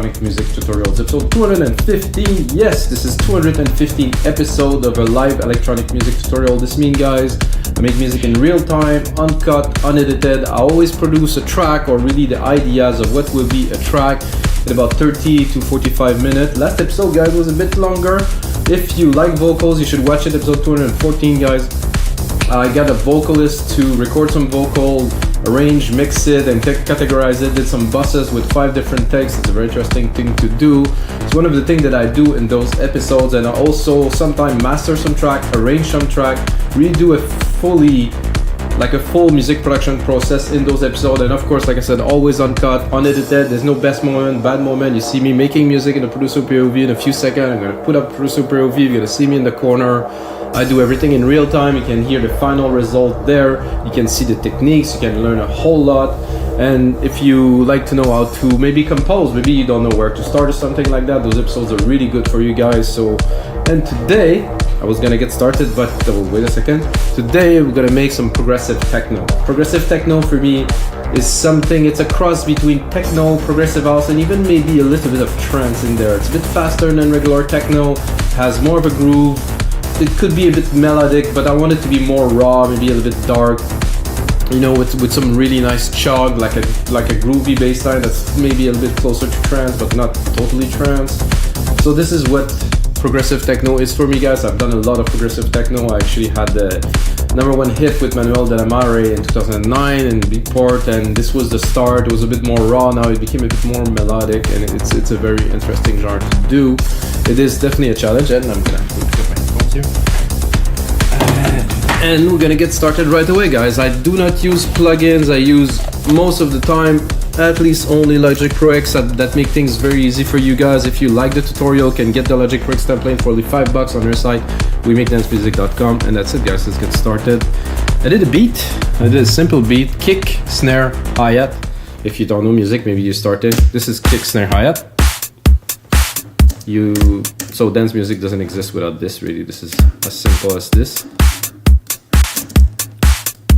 electronic music tutorials, episode 215. Yes, this is 215 episode of a live electronic music tutorial. This means, guys, I make music in real time, uncut, unedited. I always produce a track, or really the ideas of what will be a track, in about 30 to 45 minutes. Last episode, guys, was a bit longer. If you like vocals, you should watch it, episode 214, guys. I got a vocalist to record some vocal, arrange, mix it, and categorize it. Did some buses with 5 different takes. It's a very interesting thing to do. It's one of the things that I do in those episodes, and I also sometimes master some track, arrange some track, really do a full music production process in those episodes. And of course, like I said, always uncut, unedited. There's no best moment, bad moment. You see me making music in the producer POV in a few seconds. I'm gonna put up producer POV. You're gonna see me in the corner. I do everything in real time. You can hear the final result there. You can see the techniques. You can learn a whole lot. And if you like to know how to maybe compose, maybe you don't know where to start or something like that, those episodes are really good for you guys. So, and today I was gonna get started, but wait a second. Today we're gonna make some progressive techno. Progressive techno for me is something, it's a cross between techno, progressive house, and even maybe a little bit of trance in there. It's a bit faster than regular techno, has more of a groove. It could be a bit melodic, but I want it to be more raw, maybe a little bit dark, you know, with some really nice chug, like a groovy bass line that's maybe a little bit closer to trance, but not totally trance. So this is what progressive techno is for me, guys. I've done a lot of progressive techno. I actually had the #1 hit with Manuel de la Mare in 2009 in Beatport, and this was the start. It was a bit more raw. Now it became a bit more melodic, and it's a very interesting genre to do. It is definitely a challenge, and I'm gonna get my headphones here. And we're gonna get started right away, guys. I do not use plugins. I use most of the time at least only Logic Pro X that make things very easy for you guys. If you like the tutorial, can get the Logic Pro X template for only $5 on their site, wemakedancemusic.com, and that's it, guys. Let's get started. I did a beat. I did a simple beat: kick, snare, hi-hat. If you don't know music, maybe you started. This is kick, snare, hi-hat. So dance music doesn't exist without this, really. This is as simple as this.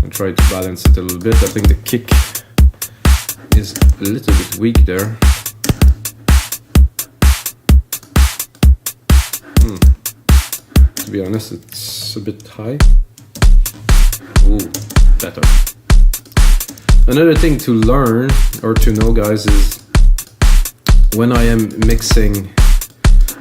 I'll try to balance it a little bit. I think the kick is a little bit weak there. To be honest, it's a bit high. Ooh, better. Another thing to learn or to know, guys, is when I am mixing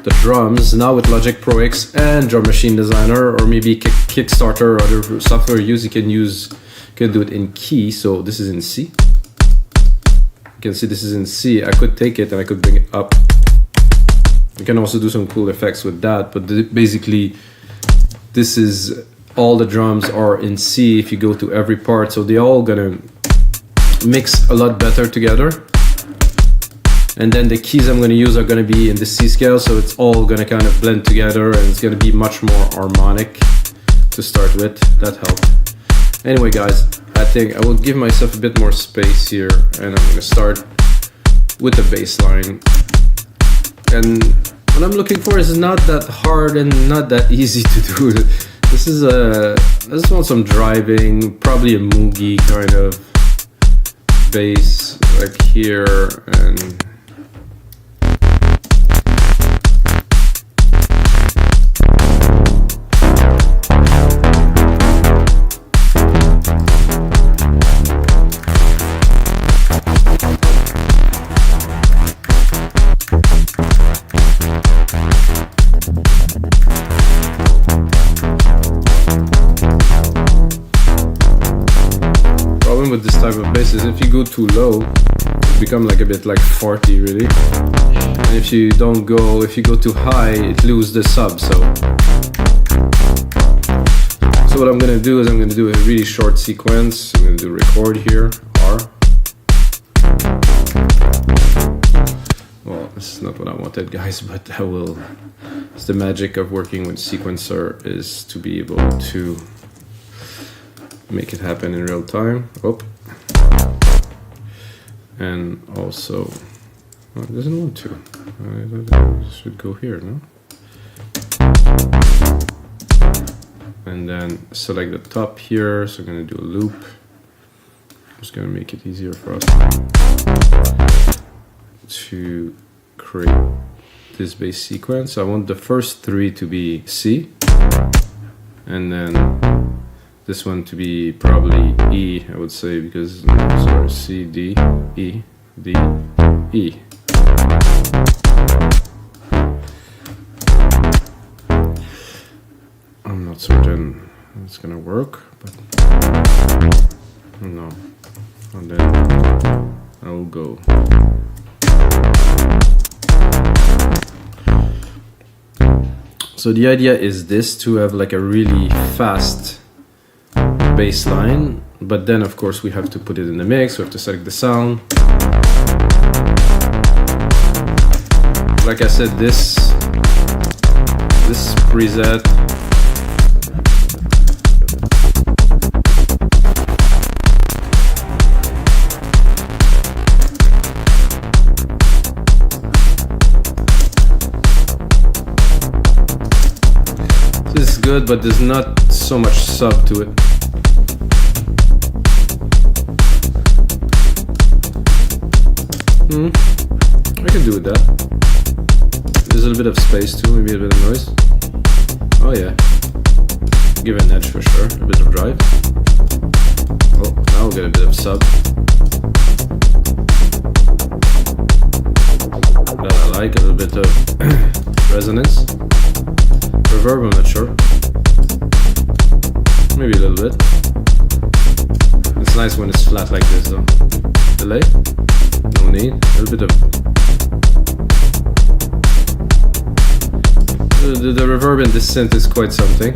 the drums now with Logic Pro X and Drum Machine Designer, or maybe Kickstarter or other software you can do it in key. So this is in C. You can see this is in C. I could take it and I could bring it up. You can also do some cool effects with that, but basically this is all the drums are in C if you go to every part, so they're all gonna mix a lot better together. And then the keys I'm gonna use are gonna be in the C scale, so it's all gonna kind of blend together, and it's gonna be much more harmonic to start with. That helped. Anyway, guys, I think I will give myself a bit more space here, and I'm gonna start with the bass line. And what I'm looking for is not that hard and not that easy to do. I just want some driving, probably a moogie kind of bass like here, and with this type of bass is if you go too low, it becomes like a bit like 40 really, and if you go too high, it loses the sub. So what I'm gonna do is I'm gonna do a really short sequence. I'm gonna do record here, R. Well, this is not what I wanted, guys, but it's the magic of working with sequencer, is to be able to make it happen in real time. And also, it doesn't want to. It should go here, no? And then select the top here. So I'm going to do a loop. I'm just going to make it easier for us to create this bass sequence. I want the first three to be C, and then this one to be probably E, I would say, because, sorry, C, D, E, D, E. I'm not certain it's gonna work, but no. And then I will go. So the idea is this, to have like a really fast bass line, but then of course we have to put it in the mix, we have to select the sound. Like I said, this preset is good, but there's not so much sub to it. I can do with that. There's a little bit of space too, maybe a bit of noise. Oh yeah, give it an edge for sure, a bit of drive. Oh, now we'll get a bit of sub. That I like, a little bit of resonance. Reverb, I'm not sure. Maybe a little bit. It's nice when it's flat like this though. Delay? No need. A little bit of... The reverb in this synth is quite something.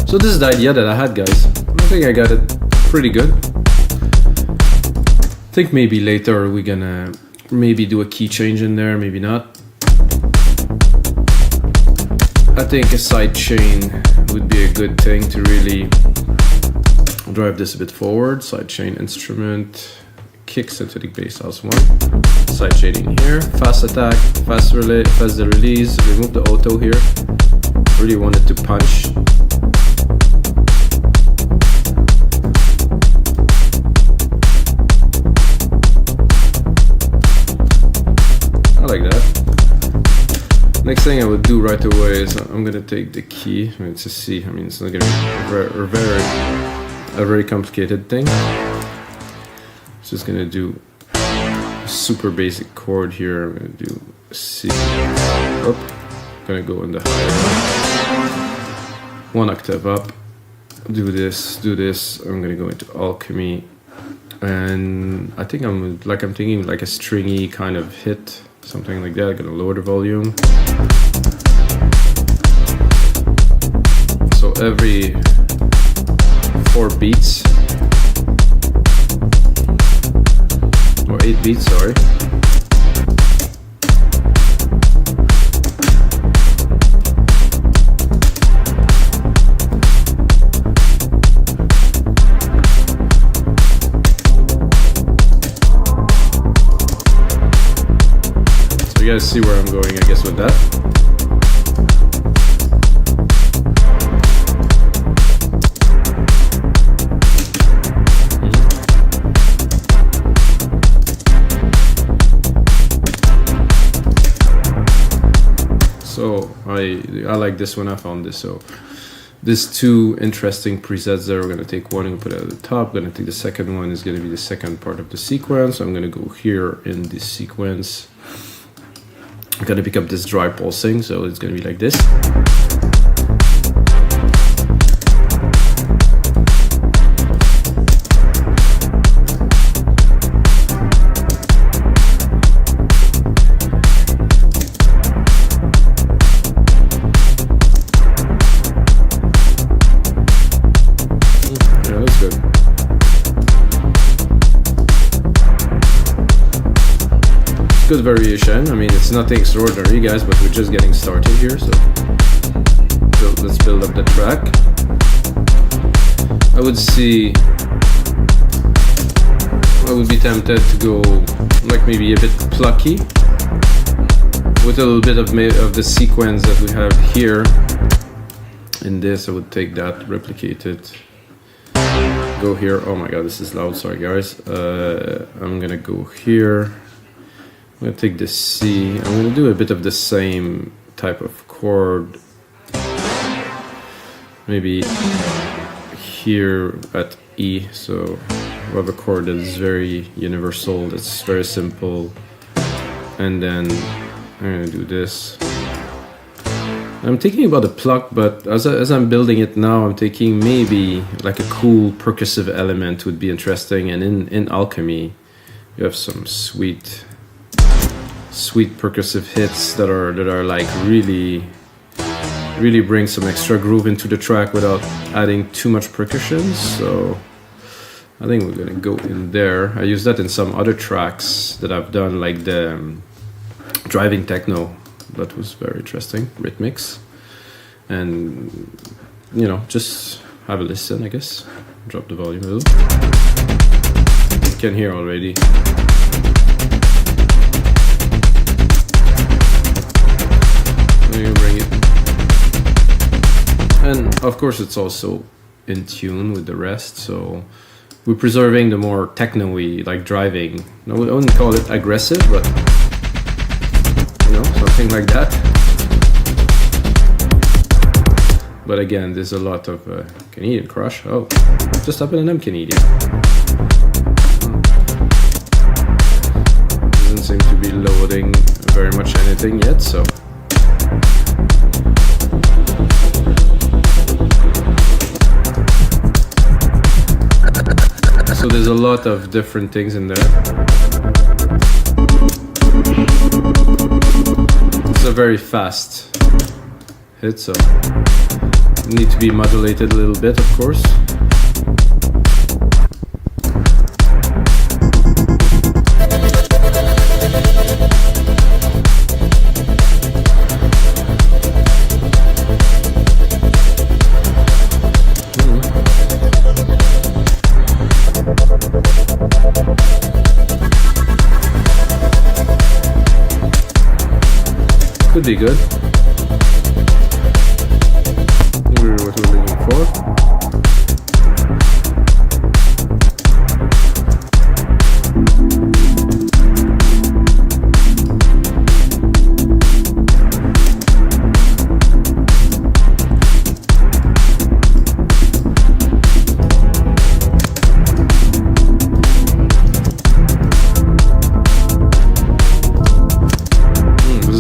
So this is the idea that I had, guys. I think I got it pretty good. I think maybe later we're gonna maybe do a key change in there, maybe not. I think a side chain would be a good thing to really drive this a bit forward. Side chain instrument, kick synthetic bass house 1, side shading here, fast attack, fast the release, remove the auto here. Really want it to punch. I like that. Next thing I would do right away is I'm gonna take the key. I mean, it's a C. I mean, it's not gonna be a very complicated thing. Just gonna do a super basic chord here. I'm gonna do C. Up. Gonna go in the higher. 1 octave up. Do this. Do this. I'm gonna go into alchemy, and I think I'm thinking like a stringy kind of hit. Something like that. I'm gonna lower the volume. So every 4 beats, or 8 beats, sorry. You guys see where I'm going, I guess, with that. So I like this one. I found this. So there's 2 interesting presets there. We're gonna take one and put it at the top. We're gonna take the second one. Is gonna be the second part of the sequence. I'm gonna go here in this sequence. I'm gonna pick up this dry pulsing, so it's gonna be like this. Yeah, that's good. Good variation. I mean, it's nothing extraordinary, guys, but we're just getting started here, so let's build up the track. I would be tempted to go like maybe a bit plucky with a little bit of the sequence that we have here. In this, I would take that, replicate it, go here. Oh my god, this is loud, sorry guys. I'm gonna go here. I'm gonna take this C. I'm gonna do a bit of the same type of chord. Maybe here at E. So we have a chord that is very universal, that's very simple. And then I'm gonna do this. I'm thinking about the pluck, but as I'm building it now, I'm thinking maybe like a cool percussive element would be interesting. And in Alchemy, you have some sweet percussive hits that are like really bring some extra groove into the track without adding too much percussion. So I think we're gonna go in there. I use that in some other tracks that I've done, like the driving techno. That was very interesting, rhythmics. And, you know, just have a listen, I guess. Drop the volume a little. You can hear already. I'm gonna bring it. And of course it's also in tune with the rest, so we're preserving the more techno-y, like driving. I wouldn't call it aggressive, but you know, something like that. But again, there's a lot of Canadian crush. Oh, just happened and I'm Canadian. Doesn't seem to be loading very much anything yet, so. So there's a lot of different things in there. It's a very fast hit, so need to be modulated a little bit, of course. Could be good. What we're looking for.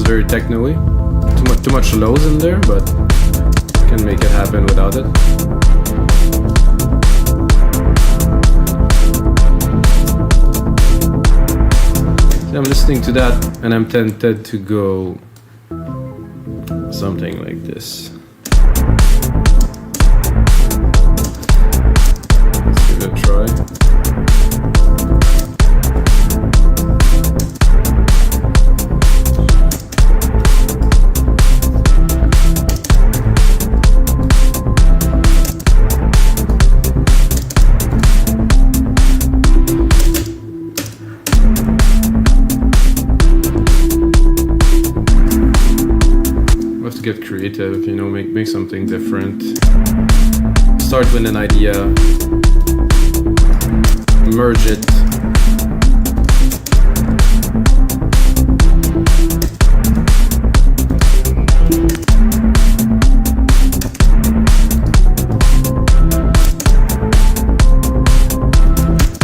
Very techno-y. Too much lows in there, but can make it happen without it. So I'm listening to that and I'm tempted to go something like this. Let's give it a try. Get creative, you know, make something different. Start with an idea, merge it.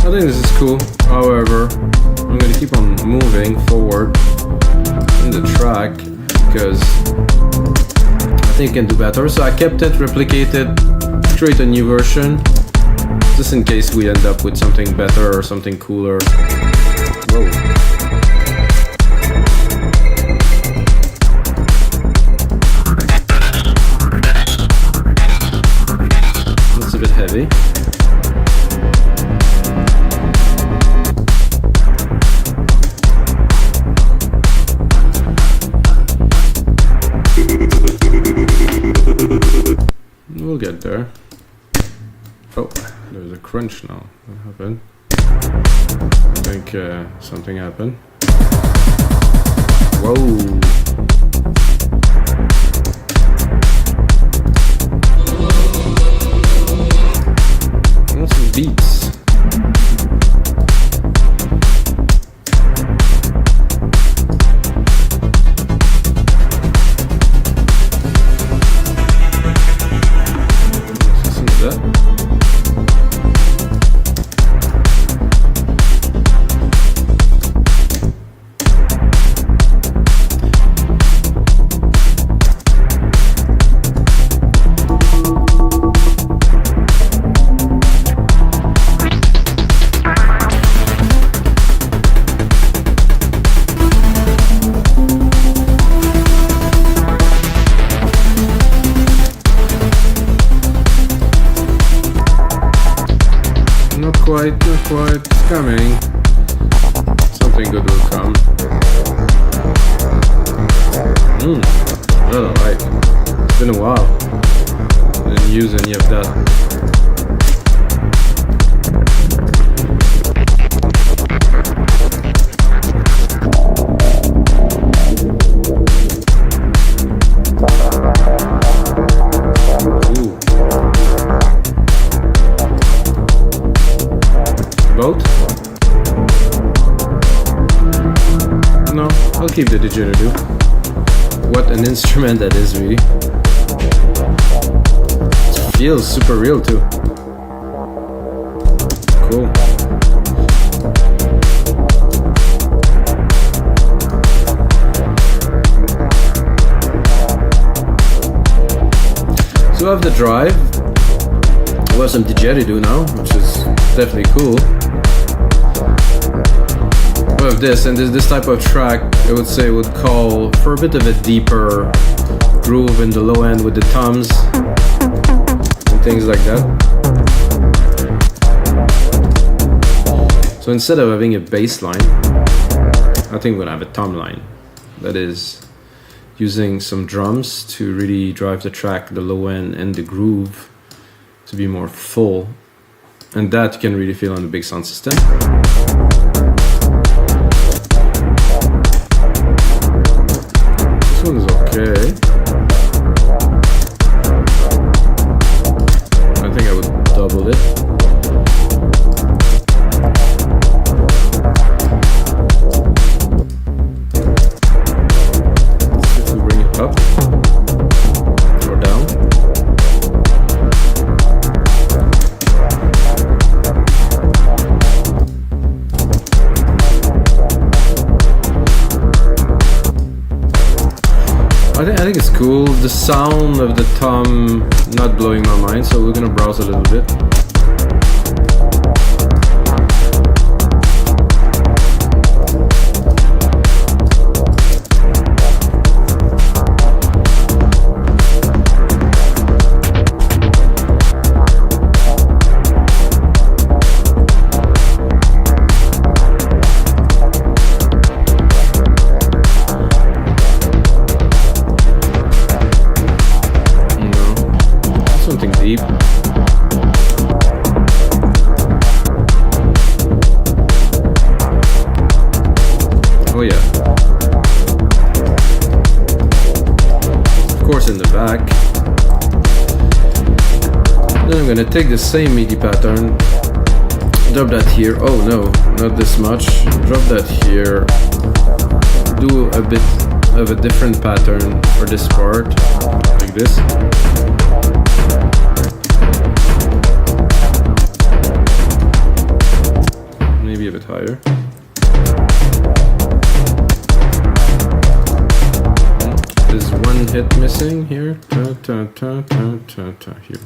I think this is cool. However, I'm gonna keep on moving forward in the track because I think I can do better. So I kept it, replicated, create a new version, just in case we end up with something better or something cooler. Whoa. That's a bit heavy. We'll get there. Oh, there's a crunch now. What happened? I think something happened. Whoa! I want some beats. quite, not quite. It's coming. Something good will come. Well, alright. It's been a while. Didn't use any of that. Both? No, I'll keep the didgeridoo. What an instrument that is, really. It feels super real too. Cool. So I have the drive. We have some didgeridoo now, which is definitely cool. We have this, and this type of track, I would say, would call for a bit of a deeper groove in the low end with the toms and things like that. So instead of having a bass line, I think we're gonna have a tom line. That is using some drums to really drive the track, the low end and the groove to be more full. And that you can really feel on the big sound system. This one is okay. I think I would double it. Let's see if we bring it up or down. I think it's cool. The sound of the tom not blowing my mind, so we're gonna browse a little bit. Deep. Oh yeah. Of course in the back. Then I'm gonna take the same MIDI pattern, drop that here. Oh no, not this much. Drop that here. Do a bit of a different pattern for this part, like this. Maybe a bit higher. There's one hit missing here. Ta, ta, ta, ta, ta, ta, here.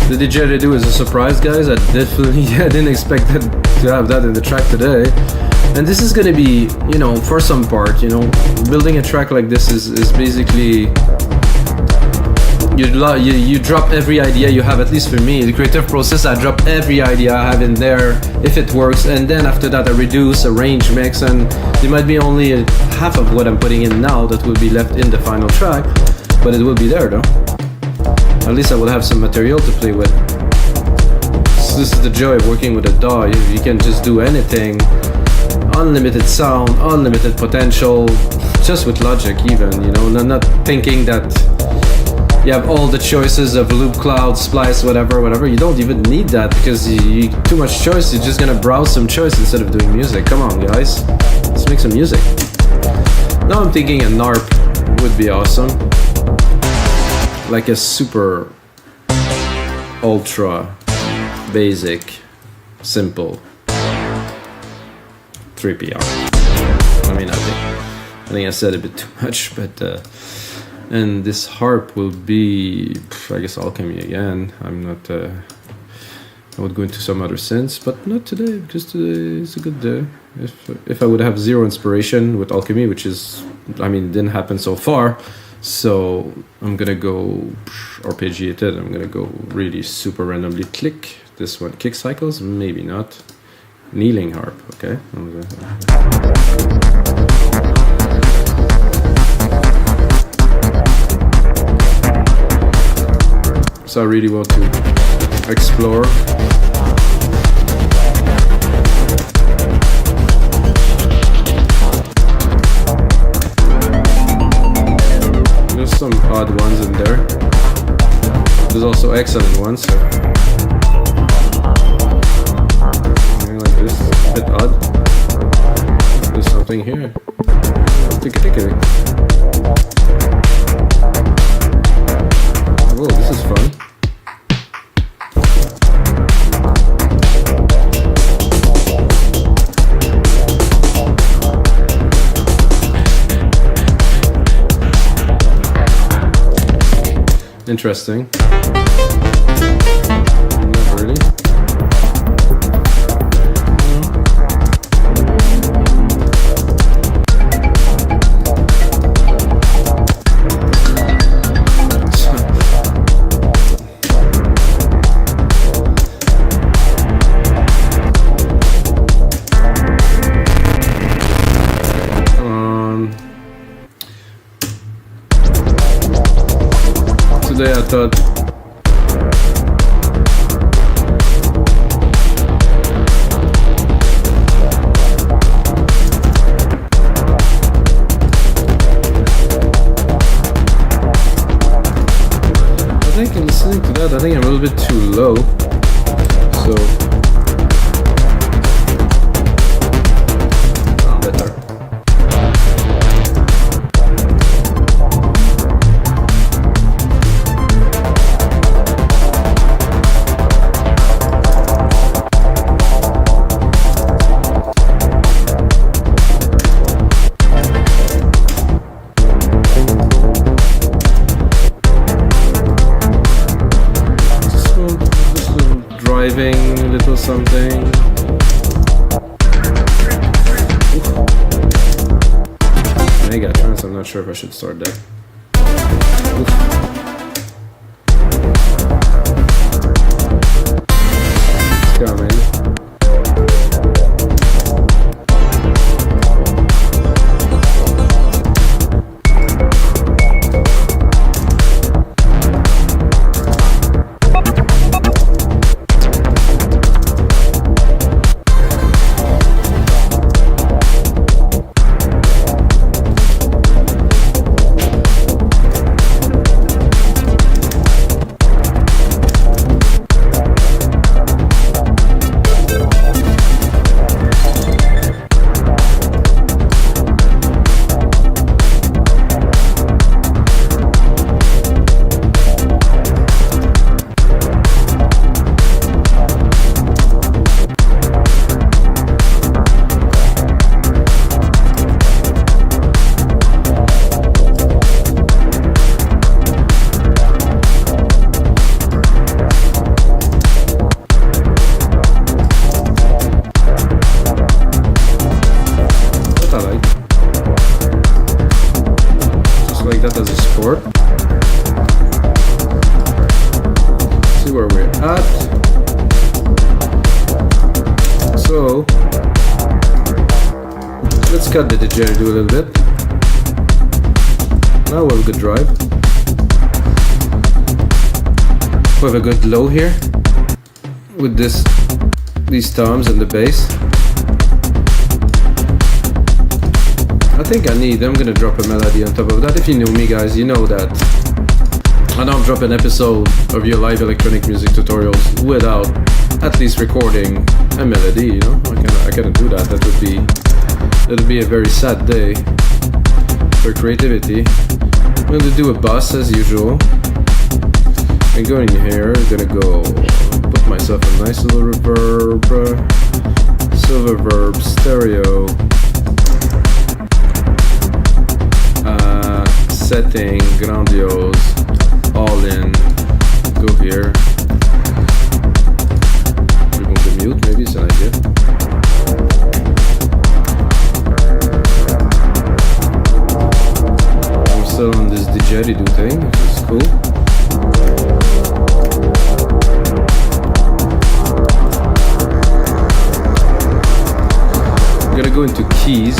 The didgeridoo is a surprise, guys. I didn't expect that to have that in the track today. And this is gonna be, you know, for some part, you know, building a track like this is basically you drop every idea you have. At least for me, the creative process, I drop every idea I have in there if it works, and then after that I reduce, arrange, mix, and there might be only half of what I'm putting in now that will be left in the final track, but it will be there though. At least I will have some material to play with. So this is the joy of working with a DAW. You can just do anything. Unlimited sound, unlimited potential, just with Logic even, you know, not thinking that you have all the choices of loop, cloud, splice, whatever. You don't even need that because you too much choice. You're just gonna browse some choice instead of doing music. Come on, guys, let's make some music. Now I'm thinking a NARP would be awesome, like a super ultra basic, simple 3PR. I mean, I think I said a bit too much, but and this harp will be, I guess, alchemy again. I'm not I would go into some other synths, but not today, because today is a good day. If I would have zero inspiration with Alchemy, which is, I mean, it didn't happen so far, so I'm gonna go arpeggiated. I'm gonna go really super randomly click. This one, kick cycles, maybe not. Kneeling harp, okay. So I really want to explore. There's some odd ones in there. There's also excellent ones. So. Like this, a bit odd. There's something here. Take it. Oh, this is fun. Interesting. Not really. Today I thought in listening to that, I think I'm a little bit too low. So better. Driving a little something. Megatrons, I'm not sure if I should start there. It's coming. Like that as a sport. See where we're at. So let's cut the didgeridoo a little bit. Now we have a good drive. We have a good low here with these toms and the bass. I think I'm gonna drop a melody on top of that. If you know me, guys, you know that I don't drop an episode of your live electronic music tutorials without at least recording a melody, you know? I cannot do that. That would be a very sad day for creativity. I'm gonna do a bus as usual. I'm going here, gonna go put myself a nice little reverb, silver verb, stereo. Setting, grandiose, all in, go here. didgeridoo thing, which is cool. I'm gonna go into keys.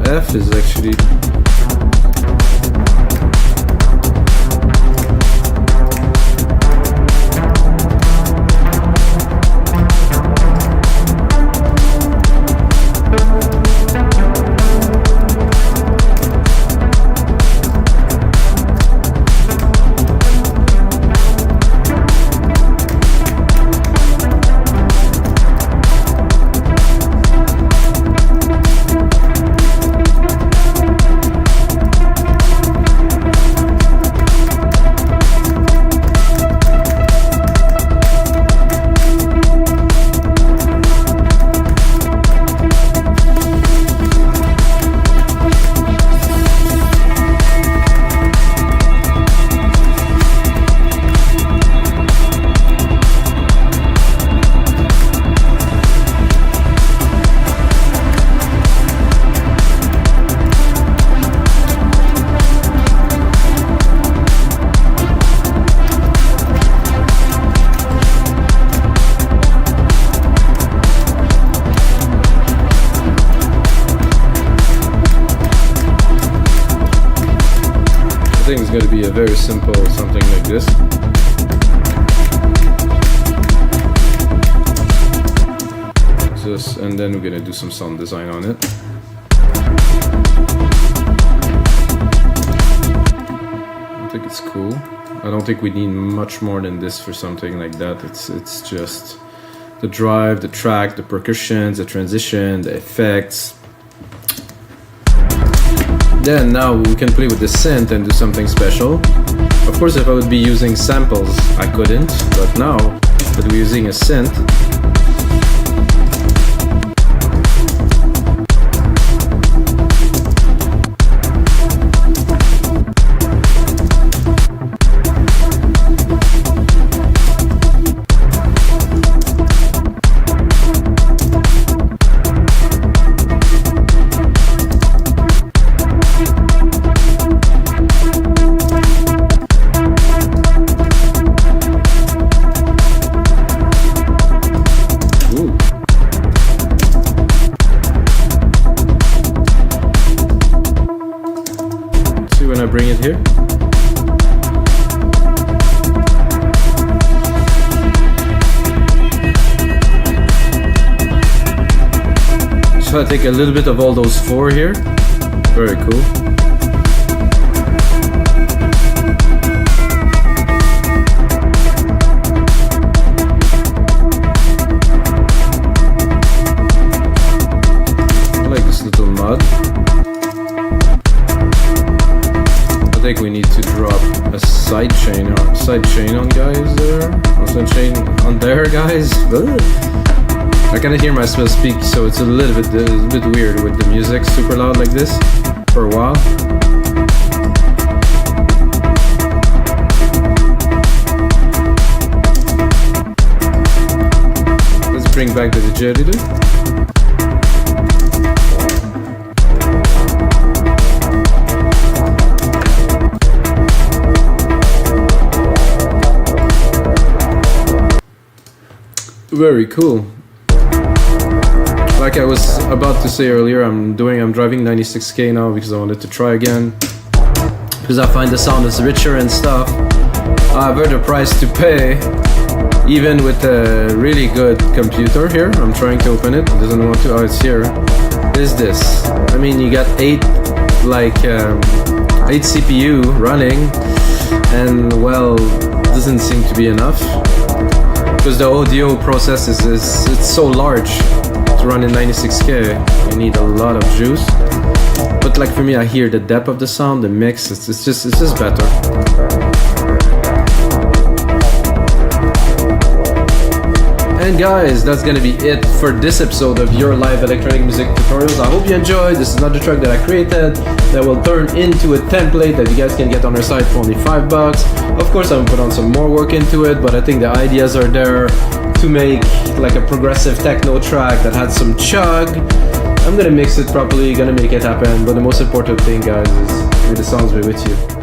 F is actually I think it's going to be a very simple something like this. Just, and then we're going to do some sound design on it. I think it's cool. I don't think we need much more than this for something like that. It's just the drive, the track, the percussions, the transition, the effects. Then now we can play with the synth and do something special. Of course, if I would be using samples, I couldn't, but now that we're using a synth, when I bring it here. So I take a little bit of all those four here. Very cool. I like this little mud. I think we need to drop a side chain on guys there. Or side chain on there, guys. I cannot hear myself speak, so it's a little bit weird with the music super loud like this for a while. Let's bring back the didgeridoo. Very cool. Like I was about to say earlier, I'm driving 96K now because I wanted to try again, because I find the sound is richer and stuff. I've heard the price to pay, even with a really good computer here. I'm trying to open it. It doesn't want to. Oh, it's here. Is this? I mean, you got 8 CPU running, and well, doesn't seem to be enough. Because the audio process it's so large to run in 96K, you need a lot of juice. But like for me, I hear the depth of the sound, the mix, it's just better. And guys, that's gonna be it for this episode of your live electronic music tutorials. I hope you enjoyed. This is another track that I created that will turn into a template that you guys can get on our site for only $5. Of course, I'm gonna put on some more work into it, but I think the ideas are there to make like a progressive techno track that had some chug. I'm gonna mix it properly, gonna make it happen, but the most important thing, guys, is may the songs be with you.